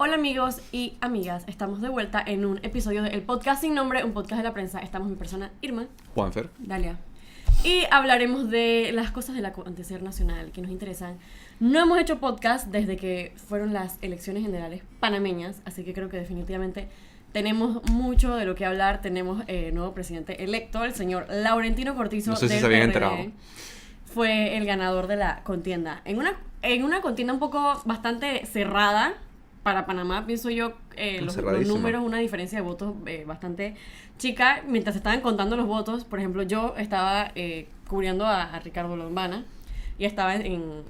Hola amigos y amigas, estamos de vuelta en un episodio del podcast sin nombre, un podcast de la prensa. Estamos mi persona Irma, Juanfer, Dalia. y hablaremos de las cosas del acontecer nacional que nos interesan. No hemos hecho podcast desde que fueron las elecciones generales panameñas, así que creo que definitivamente tenemos mucho de lo que hablar. Tenemos nuevo presidente electo, el señor Laurentino Cortizo. No sé si del se habían PRD. enterado. Fue el ganador de la contienda. En una contienda un poco bastante cerrada para Panamá, pienso yo, los números, una diferencia de votos bastante chica. Mientras estaban contando los votos, por ejemplo, yo estaba cubriendo a Ricardo Lombana y estaba en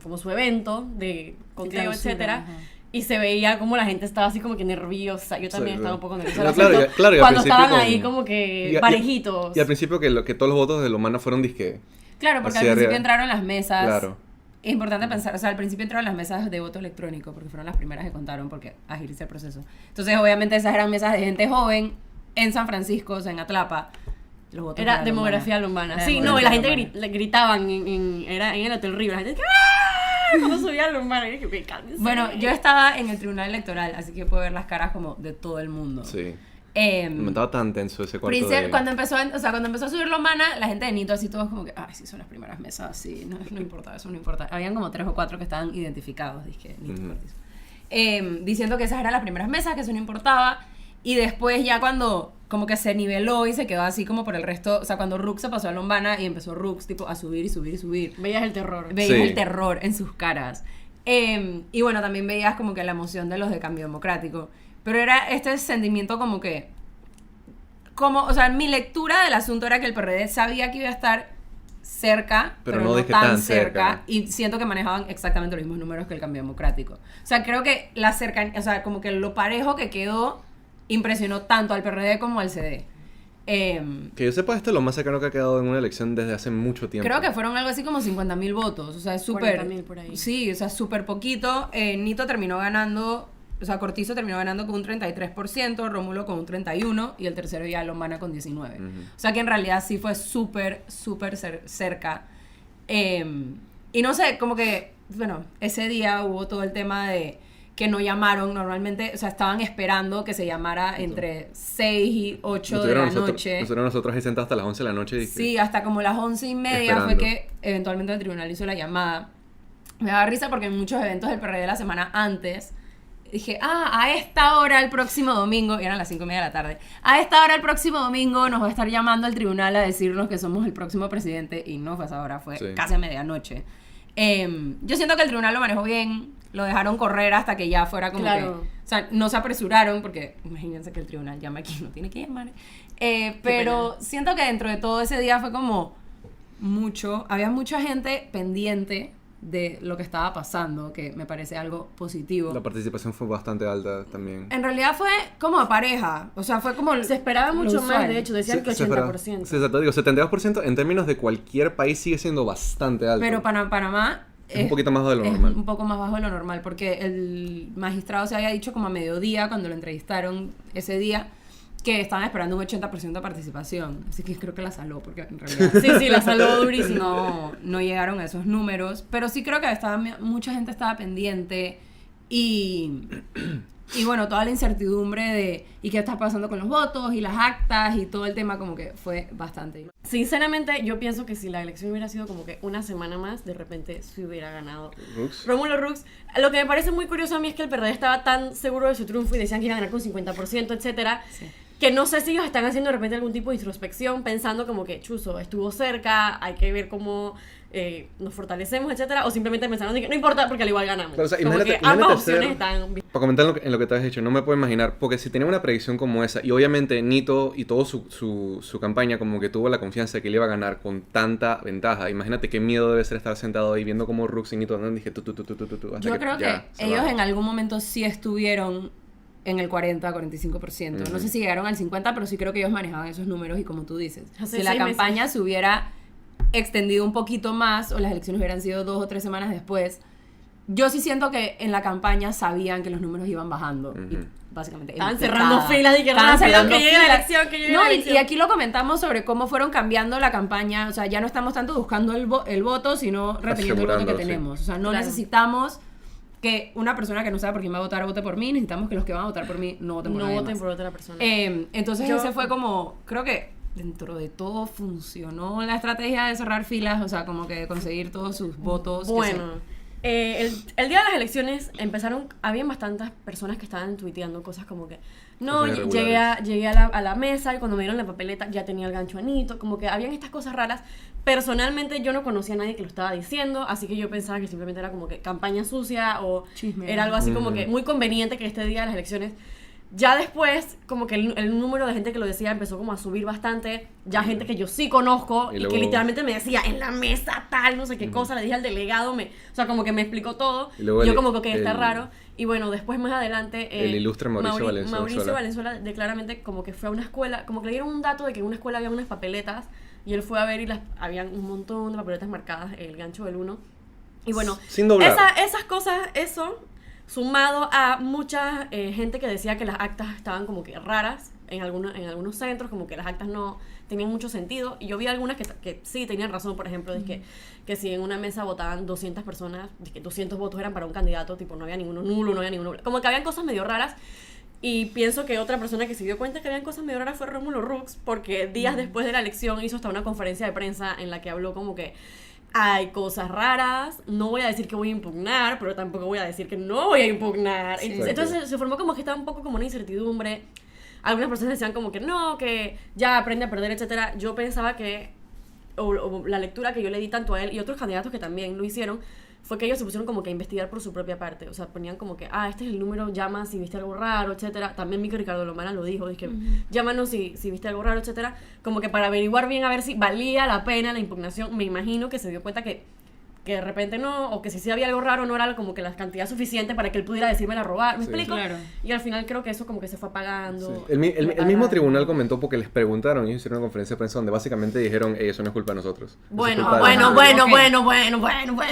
como su evento de conteo, etcétera. Y se veía como la gente estaba así como que nerviosa. Yo también estaba un poco nerviosa. Claro, cuando estaban ahí como que parejitos. Y al principio que todos los votos de Lombana fueron disque. Claro, porque al hacia principio arriba. entraron las mesas. Claro. Es importante pensar, o sea, al principio entraron las mesas de voto electrónico, porque fueron las primeras que contaron, porque agiliza el proceso. Entonces, obviamente, esas eran mesas de gente joven en San Francisco, o sea, en Atlapa. Los votos Era demografía Lombana. Sí, no, y la gente gritaban era en el Hotel Río. La gente cuando subía a Lombana. Y dije, cálmense. Bueno, yo estaba en el tribunal electoral, así que puedo ver las caras como de todo el mundo. Sí. Me estaba tan tenso ese cuarto cuando empezó a subir Lombana, la gente de Nito así todos como que, ay, sí, son las primeras mesas, sí, no importa, eso no importa. Habían como 3 o 4 que estaban identificados, dije, Nito Cortizo. Diciendo que esas eran las primeras mesas, que eso no importaba. Y después ya cuando como que se niveló y se quedó así como por el resto, o sea, cuando Rux se pasó a Lombana y empezó Rux tipo a subir y subir y subir. Veías el terror. Veías el terror en sus caras. Y bueno, también veías como que la emoción de los de Cambio Democrático. Pero era este sentimiento como que... o sea, mi lectura del asunto era que el PRD sabía que iba a estar cerca, pero no tan cerca. Y siento que manejaban exactamente los mismos números que el Cambio Democrático. O sea, creo que la cercanía, o sea, como que lo parejo que quedó impresionó tanto al PRD como al CD. Que yo sepa, esto es lo más cercano que ha quedado en una elección desde hace mucho tiempo. Creo que fueron algo así como 50,000 votos. O sea, es súper... 40,000 por ahí. Sí, o sea, súper poquito. Nito terminó ganando... O sea, Cortizo terminó ganando con un 33%, Rómulo con un 31% y el tercero ya Lombana con 19%. O sea que en realidad sí fue súper cerca. Y no sé, como que, bueno, ese día hubo todo el tema de que no llamaron normalmente, o sea, estaban esperando que se llamara entre 6 y 8 de la noche. Nosotros ahí sentados hasta las 11 de la noche. Sí, hasta como las 11:30 esperando. fue que eventualmente el tribunal hizo la llamada. Me daba risa porque en muchos eventos del PRD la semana antes dije, a esta hora el próximo domingo, y eran las 5:30 de la tarde, a esta hora el próximo domingo nos va a estar llamando el tribunal a decirnos que somos el próximo presidente, y no fue a esa hora, fue casi a medianoche. Yo siento que el tribunal lo manejó bien, lo dejaron correr hasta que ya fuera como que, o sea, no se apresuraron, porque imagínense que el tribunal llama aquí, no tiene que llamar, pero siento que dentro de todo ese día fue como había mucha gente pendiente de lo que estaba pasando, que me parece algo positivo. La participación fue bastante alta también. En realidad fue como a pareja, o sea, fue como... Se esperaba mucho más, de hecho, decían que 80%. Sí, exacto, digo, 72% en términos de cualquier país sigue siendo bastante alto. Pero Panamá... Es un poquito más bajo de lo normal. Un poco más bajo de lo normal, porque el magistrado se había dicho como a mediodía, cuando lo entrevistaron ese día, que estaban esperando un 80% de participación. Así que creo que la saló, porque en realidad... sí, la saló durísimo. No llegaron a esos números. Pero sí creo que mucha gente estaba pendiente. Y bueno, toda la incertidumbre de... ¿Y qué está pasando con los votos? Y las actas, y todo el tema como que fue bastante... Sinceramente, yo pienso que si la elección hubiera sido como que una semana más, de repente se hubiera ganado Rux. Rómulo Rux. Lo que me parece muy curioso a mí es que el PRD estaba tan seguro de su triunfo y decían que iba a ganar con 50%, etcétera. Sí. Que no sé si ellos están haciendo de repente algún tipo de introspección, pensando como que, chuzo, estuvo cerca, hay que ver cómo nos fortalecemos, etcétera, o simplemente pensaron que no importa porque al igual ganamos. Pero, o sea, como que ambas opciones están... Para comentar en lo que te has dicho, no me puedo imaginar, porque si tenía una predicción como esa, y obviamente Nito y toda su campaña como que tuvo la confianza de que él iba a ganar con tanta ventaja, imagínate qué miedo debe ser estar sentado ahí viendo cómo Rux y Nito andan, dije Yo creo que ellos en algún momento sí estuvieron en el 40-45%. No sé si llegaron al 50%, pero sí creo que ellos manejaban esos números y como tú dices, si la campaña se hubiera extendido un poquito más o las elecciones hubieran sido 2 o 3 semanas después, yo sí siento que en la campaña sabían que los números iban bajando. Y básicamente estaban cerrando filas y que rápido que llegue la elección, que llegue la elección. Y aquí lo comentamos sobre cómo fueron cambiando la campaña. O sea, ya no estamos tanto buscando el voto, sino reteniendo el voto que tenemos. O sea, no necesitamos que una persona que no sabe por quién va a votar vote por mí, necesitamos que los que van a votar por mí no voten por nadie No voten más. por otra persona. Entonces ese fue como, creo que dentro de todo funcionó la estrategia de cerrar filas, o sea, como que de conseguir todos sus votos. Bueno, el día de las elecciones habían bastantes personas que estaban tuiteando cosas como que no, Cosas llegué a la mesa y cuando me dieron la papeleta ya tenía el gancho Anito, como que habían estas cosas raras. Personalmente yo no conocía a nadie que lo estaba diciendo, así que yo pensaba que simplemente era como que campaña sucia o Chisme. era algo así como que muy conveniente que este día de las elecciones. Ya después, como que el número de gente que lo decía empezó como a subir bastante. Ya gente que yo sí conozco y luego, que literalmente me decía, en la mesa tal, no sé qué cosa, le dije al delegado, o sea, como que me explicó todo. Y luego yo como que, está raro. Y bueno, después más adelante... el ilustre Mauricio Valenzuela de claramente como que fue a una escuela, como que le dieron un dato de que en una escuela había unas papeletas y él fue a ver y habían un montón de papeletas marcadas, el gancho del 1. Y bueno, sin doblar. Esas cosas, eso... Sumado a mucha gente que decía que las actas estaban como que raras en algunos centros, como que las actas no tenían mucho sentido. Y yo vi algunas que sí tenían razón, por ejemplo, de que si en una mesa votaban 200 personas, de que 200 votos eran para un candidato, tipo no había ninguno nulo, no había ninguno nulo. Como que habían cosas medio raras. Y pienso que otra persona que se dio cuenta que habían cosas medio raras fue Rómulo Rux, porque días después de la elección hizo hasta una conferencia de prensa en la que habló como que hay cosas raras, no voy a decir que voy a impugnar, pero tampoco voy a decir que no voy a impugnar. Sí. Entonces se formó como que estaba un poco como una incertidumbre. Algunas personas decían como que no, que ya aprende a perder, etcétera. Yo pensaba que, o la lectura que yo le di tanto a él y otros candidatos que también lo hicieron, fue que ellos se pusieron como que a investigar por su propia parte. O sea, ponían como que, este es el número, llama si viste algo raro, etcétera. También Ricardo Lomana lo dijo, dije, llámanos si viste algo raro, etcétera. Como que para averiguar bien a ver si valía la pena la impugnación. Me imagino que se dio cuenta que de repente no, o que si sí había algo raro no era como que la cantidad suficiente para que él pudiera decirme la robar, ¿me explico? Claro. Y al final creo que eso como que se fue apagando. Sí. El mismo tribunal comentó porque les preguntaron y ellos hicieron una conferencia de prensa donde básicamente dijeron, eso no es culpa de nosotros. Bueno.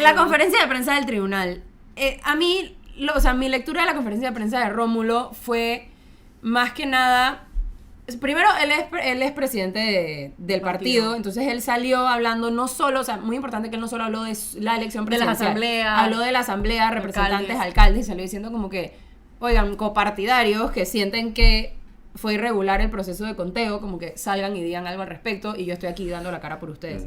La conferencia de prensa del tribunal. A mí, mi lectura de la conferencia de prensa de Rómulo fue más que nada... Primero, él es presidente del partido, entonces él salió hablando no solo, o sea, muy importante que él no solo habló de la elección presidencial, de las asambleas, habló de la asamblea, representantes, alcaldes, y salió diciendo como que, oigan, copartidarios que sienten que fue irregular el proceso de conteo, como que salgan y digan algo al respecto, y yo estoy aquí dando la cara por ustedes.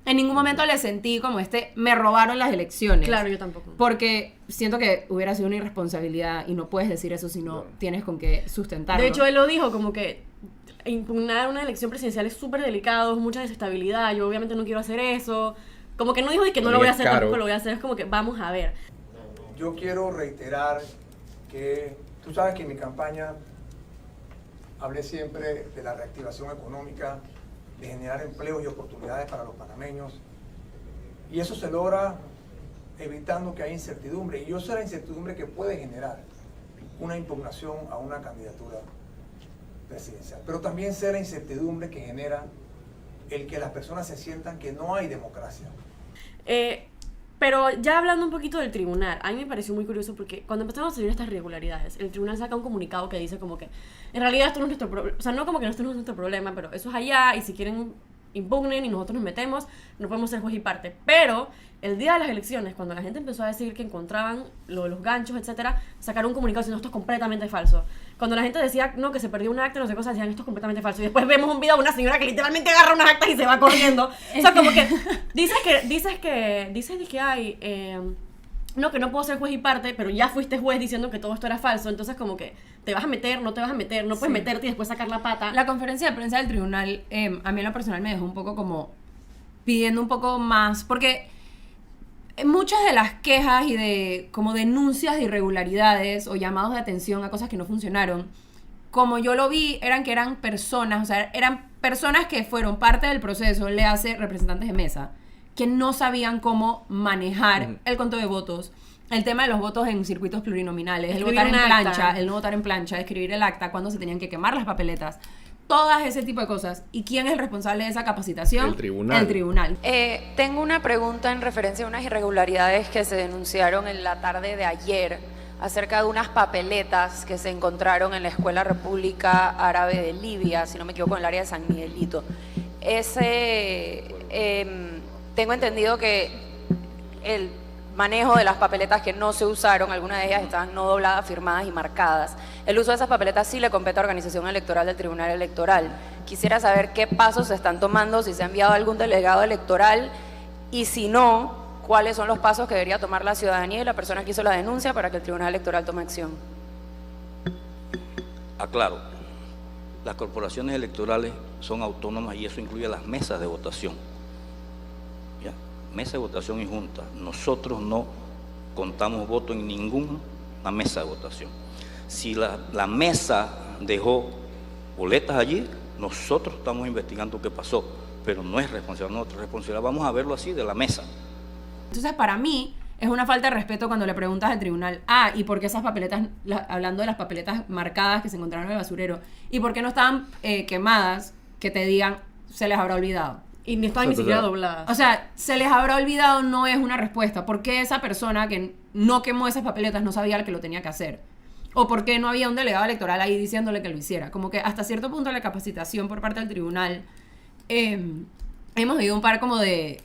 En ningún momento le sentí como me robaron las elecciones. Claro, yo tampoco. Porque siento que hubiera sido una irresponsabilidad y no puedes decir eso si no tienes con qué sustentarlo. De hecho, él lo dijo como que impugnar una elección presidencial es súper delicado, mucha desestabilidad, yo obviamente no quiero hacer eso. Como que no dijo de que no lo voy a hacer, tampoco lo voy a hacer, es como que vamos a ver. Yo quiero reiterar que tú sabes que en mi campaña hablé siempre de la reactivación económica, de generar empleos y oportunidades para los panameños, y eso se logra evitando que haya incertidumbre, y yo sé la incertidumbre que puede generar una impugnación a una candidatura presidencial, pero también sé la incertidumbre que genera el que las personas se sientan que no hay democracia. Pero ya hablando un poquito del tribunal, a mí me pareció muy curioso porque cuando empezaron a salir estas irregularidades, el tribunal saca un comunicado que dice como que en realidad esto no es nuestro problema, o sea, no como que esto no es nuestro problema, pero eso es allá y si quieren impugnen y nosotros nos metemos, no podemos ser juez y parte. Pero el día de las elecciones, cuando la gente empezó a decir que encontraban lo de los ganchos, etcétera, sacaron un comunicado diciendo esto es completamente falso. Cuando la gente decía no, que se perdió un acta, no sé cosas, decían esto es completamente falso. Y después vemos un video de una señora que literalmente agarra unas actas y se va corriendo. O sea, como que dices que hay no, que no puedo ser juez y parte, pero ya fuiste juez diciendo que todo esto era falso, entonces como que te vas a meter, no te vas a meter, no puedes meterte y después sacar la pata. La conferencia de prensa del tribunal, a mí en lo personal me dejó un poco como pidiendo un poco más, porque muchas de las quejas y de como denuncias de irregularidades o llamados de atención a cosas que no funcionaron, como yo lo vi, eran personas, o sea, eran personas que fueron parte del proceso, le hace representantes de mesa, que no sabían cómo manejar el conteo de votos, el tema de los votos en circuitos plurinominales, el votar en plancha, el no votar en plancha, escribir el acta, cuándo se tenían que quemar las papeletas, todas ese tipo de cosas. ¿Y quién es el responsable de esa capacitación? El tribunal. El tribunal. Tengo una pregunta en referencia a unas irregularidades que se denunciaron en la tarde de ayer acerca de unas papeletas que se encontraron en la Escuela República Árabe de Libia, si no me equivoco, en el área de San Miguelito. Tengo entendido que manejo de las papeletas que no se usaron, algunas de ellas estaban no dobladas, firmadas y marcadas. El uso de esas papeletas sí le compete a organización electoral del Tribunal Electoral. Quisiera saber qué pasos se están tomando, si se ha enviado algún delegado electoral y si no, cuáles son los pasos que debería tomar la ciudadanía y la persona que hizo la denuncia para que el Tribunal Electoral tome acción. Aclaro, las corporaciones electorales son autónomas y eso incluye las mesas de votación. ¿Ya? Mesa de votación y junta. Nosotros no contamos votos en ninguna mesa de votación. Si la mesa dejó boletas allí, nosotros estamos investigando qué pasó, pero no es responsabilidad nuestra, responsabilidad, vamos a verlo así, de la mesa. Entonces, para mí, es una falta de respeto cuando le preguntas al tribunal, ¿y por qué esas papeletas, hablando de las papeletas marcadas que se encontraron en el basurero, y por qué no estaban quemadas, que te digan, se les habrá olvidado? Y ni estaban ni siquiera dobladas. O sea, se les habrá olvidado no es una respuesta. ¿Por qué esa persona que no quemó esas papeletas no sabía que lo tenía que hacer? ¿O por qué no había un delegado electoral ahí diciéndole que lo hiciera? Como que hasta cierto punto la capacitación por parte del tribunal, hemos oído un par como de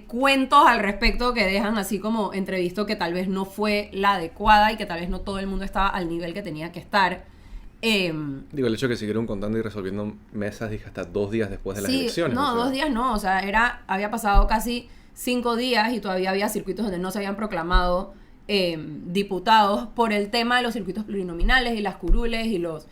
cuentos al respecto que dejan así como entrevisto que tal vez no fue la adecuada y que tal vez no todo el mundo estaba al nivel que tenía que estar. Digo, el hecho de que siguieron contando y resolviendo mesas, dije, hasta 2 días después de las sí, elecciones. No, o sea. 2 días no, o sea, había pasado casi 5 días y todavía había circuitos donde no se habían proclamado diputados por el tema de los circuitos plurinominales y las curules y los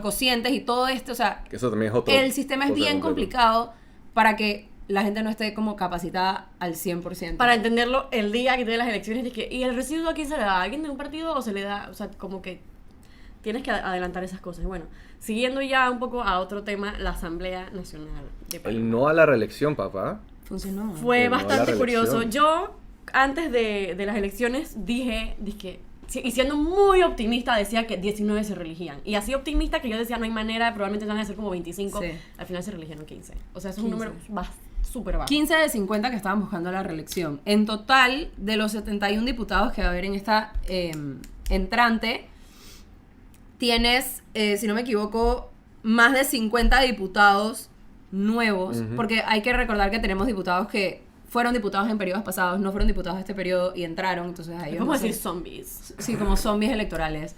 cocientes y todo esto, o sea, Que eso también es otro. el sistema es bien complicado para que la gente no esté como capacitada al 100%. Para entenderlo, el día de las elecciones, ¿y el residuo a quién se le da? ¿A alguien de un partido o se le da? O sea, como que tienes que adelantar esas cosas. Bueno, siguiendo ya un poco a otro tema, la Asamblea Nacional de Panamá. El no a la reelección, papá. Funcionó. Fue El no a la bastante curioso. reelección. Yo, antes de las elecciones, dije, y siendo muy optimista, decía que 19 se reelegían. Y así optimista que yo decía, no hay manera, probablemente van a ser como 25. Sí. Al final se reeligieron 15. O sea, eso es 15. un número súper bajo. 15 de 50 que estaban buscando la reelección. En total, de los 71 diputados que va a haber en esta entrante, tienes, si no me equivoco, más de 50 diputados nuevos, porque hay que recordar que tenemos diputados que fueron diputados en periodos pasados, no fueron diputados de este periodo y entraron, entonces a ellos Vamos a no decir sé. zombies. Sí, como zombies electorales.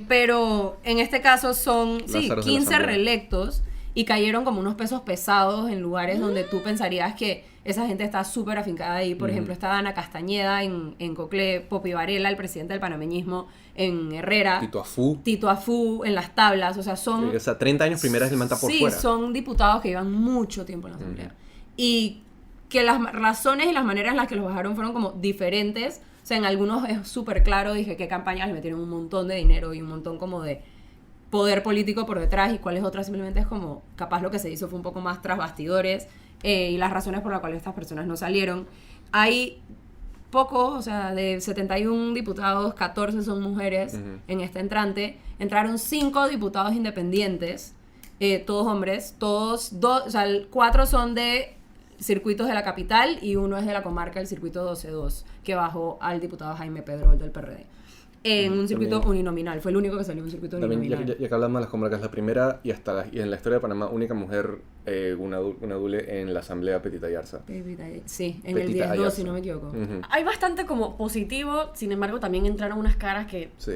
Pero en este caso son Lázaros de la 15 Asamblea. reelectos y cayeron como unos pesos pesados en lugares donde tú pensarías que esa gente está súper afincada ahí. Por ejemplo, está Ana Castañeda en Coclé, Popi Varela, el presidente del panameñismo, en Herrera. Tito Afú. En las tablas. O sea, son... O sea, 30 años primeras del manta por sí, fuera. son diputados que llevan mucho tiempo en la Asamblea. Y que las razones y las maneras en las que los bajaron fueron como diferentes. O sea, en algunos es súper claro, dije qué campañas le metieron un montón de dinero y un montón como de poder político por detrás, y cuáles otras simplemente es como, capaz lo que se hizo fue un poco más tras bastidores, y las razones por las cuales estas personas no salieron. Hay pocos, o sea, de 71 diputados, 14 son mujeres en este entrante. Entraron 5 diputados independientes, todos hombres, o sea, 4 son de circuitos de la capital y 1 es de la comarca, el circuito 12-2, que bajó al diputado Jaime Pedrol del PRD. En un circuito También. uninominal, fue el único que salió en un circuito También, uninominal. ya que hablamos de las comarcas, la primera y y en la historia de Panamá, única mujer, una dule en la Asamblea Petita Yarza. Sí, en el Petita 10-2, Ayarza. si no me equivoco. Hay bastante como positivo, sin embargo también entraron unas caras que Sí.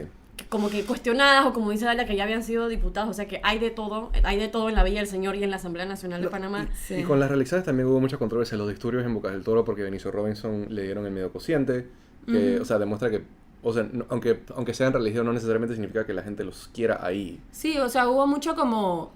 como que cuestionadas, o como dice Dalia, que ya habían sido diputados. O sea que hay de todo en la Villa del Señor y en la Asamblea Nacional de Panamá. Sí. Y con las reelecciones también hubo mucha controversia, los disturbios en Bocas del Toro, porque Benicio Robinson le dieron el medio cociente, que, o sea, demuestra que, o sea, aunque sean religiosos, no necesariamente significa que la gente los quiera ahí. Sí, o sea, hubo mucho como...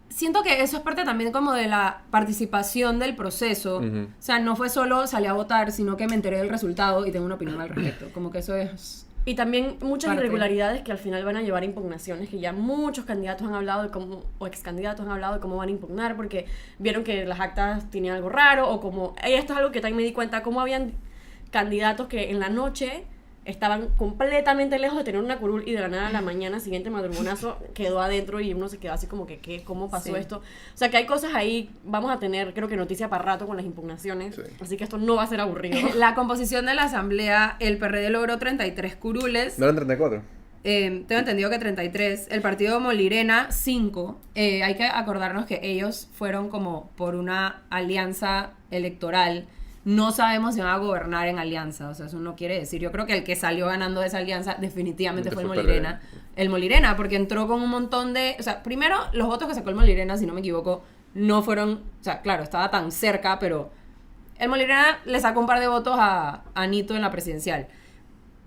Siento que eso es parte también como de la participación del proceso. Ujú. O sea, no fue solo salí a votar, sino que me enteré del resultado y tengo una opinión al respecto. Como que eso es... Y también muchas Parte. irregularidades que al final van a llevar a impugnaciones, que ya muchos candidatos han hablado de cómo, o ex candidatos han hablado de cómo van a impugnar, porque vieron que las actas tenían algo raro, o como, esto es algo que también me di cuenta, cómo habían candidatos que en la noche estaban completamente lejos de tener una curul y de la nada a la mañana siguiente madrugonazo quedó adentro y uno se quedó así como que ¿qué? ¿Cómo pasó Sí. esto? O sea que hay cosas ahí, vamos a tener creo que noticia para rato con las impugnaciones, Sí. así que esto no va a ser aburrido. La composición de la asamblea, el PRD logró 33 curules. ¿No eran 34? Tengo entendido que 33. El partido Molirena, 5. Hay que acordarnos que ellos fueron como por una alianza electoral no sabemos si van a gobernar en alianza, o sea, eso no quiere decir, yo creo que el que salió ganando de esa alianza definitivamente fue el Molirena. El Molirena, porque entró con un montón de, o sea, primero, los votos que sacó el Molirena, si no me equivoco, no fueron, o sea, claro, estaba tan cerca, pero el Molirena le sacó un par de votos a Nito en la presidencial.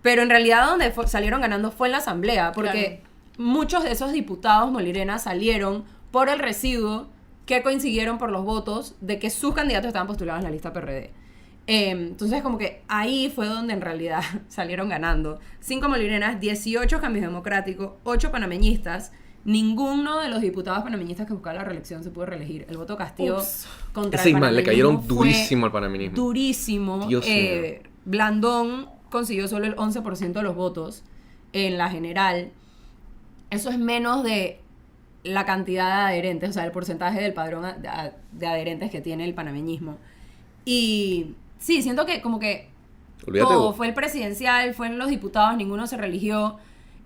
Pero en realidad donde salieron ganando fue en la asamblea, porque muchos de esos diputados Molirena salieron por el residuo que coincidieron por los votos de que sus candidatos estaban postulados en la lista PRD. Entonces como que ahí fue donde en realidad salieron ganando. 5 Molirenas, 18 Cambios Democráticos, 8 panameñistas. Ninguno de los diputados panameñistas que buscaban la reelección se pudo reelegir. El voto castigo contra el panameñismo le cayeron durísimo al panameñismo. Durísimo. Blandón consiguió solo el 11% de los votos en la general. Eso es menos de la cantidad de adherentes, o sea, el porcentaje del padrón de adherentes que tiene el panameñismo. Y sí, siento que como que todo fue el presidencial, fueron los diputados, ninguno se religió.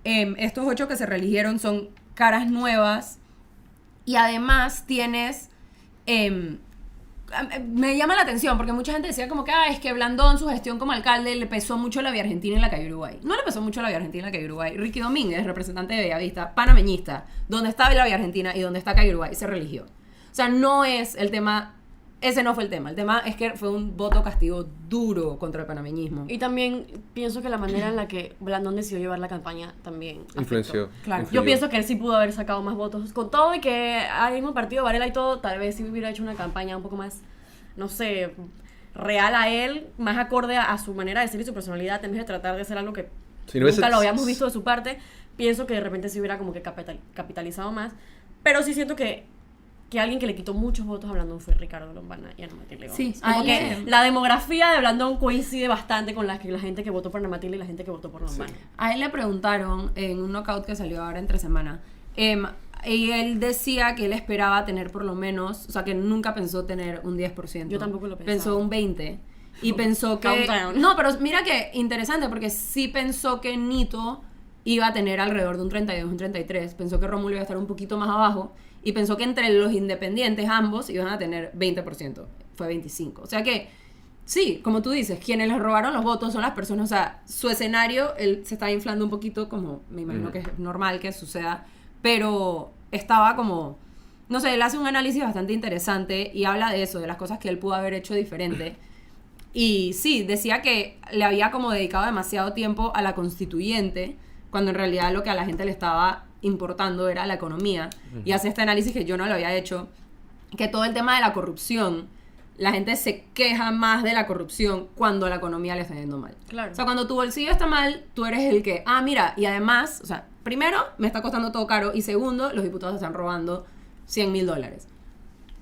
Estos 8 que se religieron son caras nuevas. Y además tienes... me llama la atención porque mucha gente decía como que es que Blandón, su gestión como alcalde, le pesó mucho la Vía Argentina en la calle Uruguay. No le pesó mucho la Vía Argentina en la calle Uruguay. Ricky Domínguez, representante de Bellavista, panameñista, donde está la Vía Argentina y donde está calle Uruguay, se religió. O sea, no es el tema... Ese no fue el tema. El tema es que fue un voto castigo duro contra el panameñismo. Y también pienso que la manera en la que Blandón decidió llevar la campaña también influenció. Claro. Yo pienso que él sí pudo haber sacado más votos. Con todo y que hay un partido Varela y todo, tal vez sí hubiera hecho una campaña un poco más, no sé, real a él, más acorde a su manera de ser y su personalidad, en vez de tratar de hacer algo que nunca lo habíamos visto de su parte. Pienso que de repente sí hubiera como que capitalizado más. Pero sí siento que alguien que le quitó muchos votos a Blandón fue Ricardo Lombana y Ana Matilde Gómez. Sí, como que la demografía de Blandón coincide bastante con la gente que votó por Ana Matilde y la gente que votó por Lombana. Sí. A él le preguntaron en un knockout que salió ahora entre semana, y él decía que él esperaba tener por lo menos, o sea, que nunca pensó tener un 10%. Yo tampoco lo pensaba. Pensó un 20%. Y pensó que... Countdown. No, pero mira que interesante, porque sí pensó que Nito iba a tener alrededor de un 32, un 33. Pensó que Rómulo iba a estar un poquito más abajo. Y pensó que entre los independientes ambos iban a tener 20%. Fue 25%. O sea que, sí, como tú dices, quienes les robaron los votos son las personas. O sea, su escenario, él se está inflando un poquito, como me imagino que es normal que suceda. Pero estaba como... No sé, él hace un análisis bastante interesante y habla de eso, de las cosas que él pudo haber hecho diferente. Y sí, decía que le había como dedicado demasiado tiempo a la constituyente, cuando en realidad lo que a la gente le estaba importando era la economía. Y hace este análisis que yo no lo había hecho, que todo el tema de la corrupción, la gente se queja más de la corrupción cuando la economía le está yendo mal. Claro. O sea, cuando tu bolsillo está mal, tú eres el que, mira, y además, o sea, primero, me está costando todo caro, y segundo, los diputados están robando $100,000.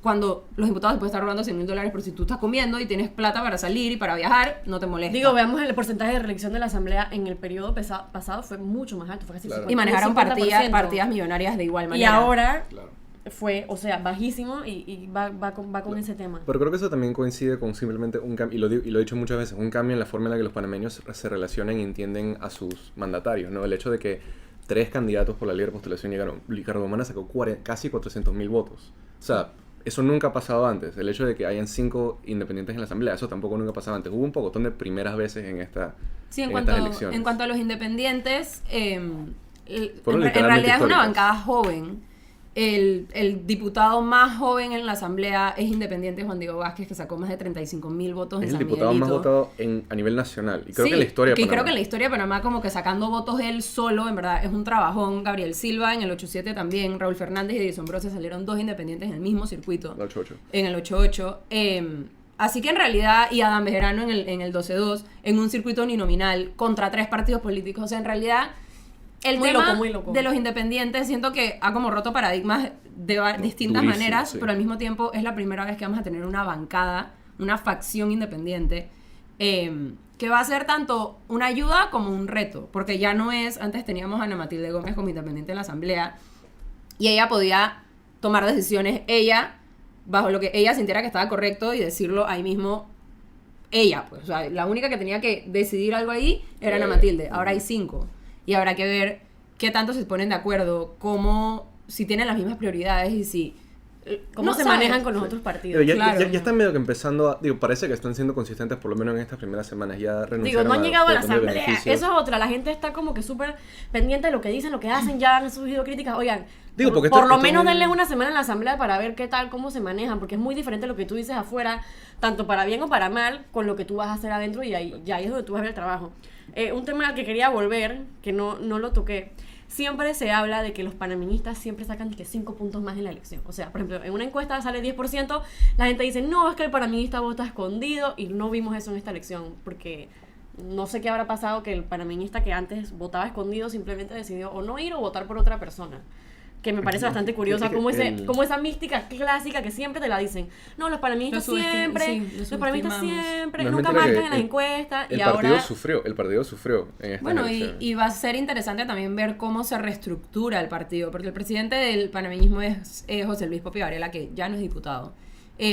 Cuando los diputados se pueden estar robando $100,000, pero si tú estás comiendo y tienes plata para salir y para viajar, no te molesta. Digo, veamos el porcentaje de reelección de la asamblea en el periodo pasado fue mucho más alto, fue casi Claro. 50%. Y manejaron 50%. partidas millonarias de igual manera. Y ahora Claro. fue, o sea, bajísimo y va con ese tema. Pero creo que eso también coincide con simplemente un cambio, y lo he dicho muchas veces, un cambio en la forma en la que los panameños se relacionan y entienden a sus mandatarios, ¿no? El hecho de que 3 candidatos por la libre postulación llegaron. Ricardo Lombana sacó casi 400,000 votos. O sea, eso nunca ha pasado antes. El hecho de que hayan 5 independientes en la asamblea, eso tampoco nunca ha pasado antes. Hubo un pocotón de primeras veces en estas elecciones. En cuanto a los independientes, en literalmente realidad es una históricas. bancada joven. El diputado más joven en la asamblea es independiente Juan Diego Vázquez, que sacó más de 35,000 votos Es en el San diputado más Miguelito. votado a nivel nacional. Y creo Sí, que en la historia de que Panamá. creo que en la historia de Panamá, como que sacando votos él solo, en verdad, es un trabajón. Gabriel Silva en el 8-7 también, Raúl Fernández y Edison Brosse salieron 2 independientes en el mismo circuito. El 8-8. En el 8-8. Así que en realidad, y Adán Bejerano en el 12-2, en un circuito uninominal contra 3 partidos políticos. O sea, en realidad, el Muy tema loco. de los independientes siento que ha como roto paradigmas de distintas durísimo, maneras, sí. pero al mismo tiempo es la primera vez que vamos a tener una bancada, una facción independiente, que va a ser tanto una ayuda como un reto, porque ya no es, antes teníamos a Ana Matilde Gómez como independiente en la asamblea, y ella podía tomar decisiones, bajo lo que ella sintiera que estaba correcto y decirlo ahí mismo ella, pues, o sea, la única que tenía que decidir algo ahí era Ana Matilde. Ahora hay 5 y habrá que ver qué tanto se ponen de acuerdo, cómo, si tienen las mismas prioridades y si cómo No se sabes. manejan con los otros partidos. Ya, Claro. ya están medio que empezando a... Digo, parece que están siendo consistentes por lo menos en estas primeras semanas. Ya Digo, renunciaron no han llegado a la poder tener asamblea. beneficios. Eso es otra. La gente está como que súper pendiente de lo que dicen, lo que hacen. Ya han surgido críticas. Oigan, Digo, porque por esto- lo esto menos es muy- denles una semana en la asamblea para ver qué tal, cómo se manejan. Porque es muy diferente lo que tú dices afuera, tanto para bien o para mal, con lo que tú vas a hacer adentro. Y ahí es donde tú vas a ver el trabajo. Un tema al que quería volver, que no lo toqué. Siempre se habla de que los panameñistas siempre sacan que 5 puntos más en la elección. O sea, por ejemplo, en una encuesta sale 10%, la gente dice, no, es que el panameñista vota escondido, y no vimos eso en esta elección, porque no sé qué habrá pasado que el panameñista que antes votaba escondido simplemente decidió o no ir o votar por otra persona. Que me parece bastante curiosa, como esa mística clásica que siempre te la dicen. No, los panameñistas Lo siempre, los los panameñistas subestimamos. siempre, No es nunca mentira que marcan en las encuestas, y El partido ahora... sufrió en esta Bueno, elección. y va a ser interesante también ver cómo se reestructura el partido, porque el presidente del panameñismo es José Luis Popi Varela, que ya no es diputado.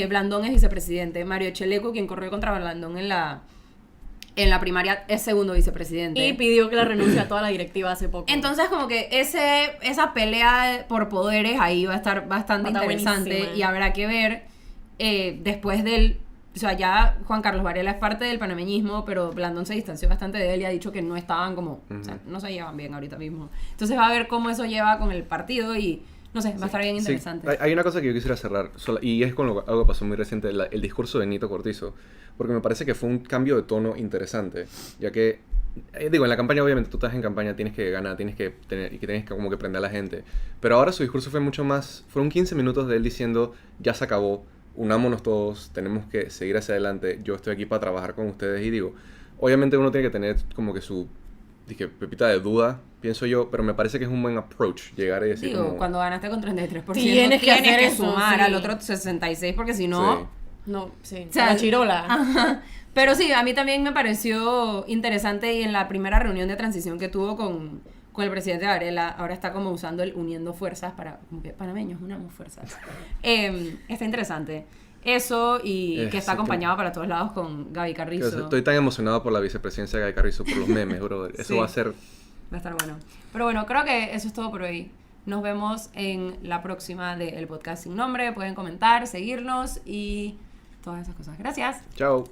Blandón es vicepresidente. Mario Cheleco, quien corrió contra Blandón en la primaria, es segundo vicepresidente. Y pidió que la renuncie a toda la directiva hace poco. Entonces, como que esa pelea por poderes ahí va a estar bastante Va a estar interesante buenísima. y habrá que ver después del... O sea, ya Juan Carlos Varela es parte del panameñismo, pero Blandón se distanció bastante de él y ha dicho que no estaban como... O sea, no se llevan bien ahorita mismo. Entonces va a ver cómo eso lleva con el partido y... No sé, va a estar bien Sí, interesante. hay una cosa que yo quisiera cerrar, y es con algo que pasó muy reciente, el discurso de Nito Cortizo, porque me parece que fue un cambio de tono interesante, ya que, digo, en la campaña obviamente tú estás en campaña, tienes que ganar, tienes que tener, y que tienes que como que prender a la gente, pero ahora su discurso fue mucho más, fueron 15 minutos de él diciendo, ya se acabó, unámonos todos, tenemos que seguir hacia adelante, yo estoy aquí para trabajar con ustedes, y digo, obviamente uno tiene que tener como que su... Dije, pepita de duda, pienso yo, pero me parece que es un buen approach llegar y decir Digo, como... cuando ganaste con 33%, Tienes que hacer eso, sumar sí. al otro 66%, porque si no... Sí. No, sí. O sea, la chirola. Ajá. Pero sí, a mí también me pareció interesante y en la primera reunión de transición que tuvo con el presidente Varela, ahora está como usando el uniendo fuerzas para, como que panameños, unamos fuerzas. Está interesante. Eso y que está acompañado para todos lados con Gaby Carrizo. Estoy tan emocionado por la vicepresidencia de Gaby Carrizo, por los memes, bro. Eso Sí. va a ser... Va a estar bueno. Pero bueno, creo que eso es todo por hoy. Nos vemos en la próxima del podcast sin nombre. Pueden comentar, seguirnos y todas esas cosas. Gracias. Chao.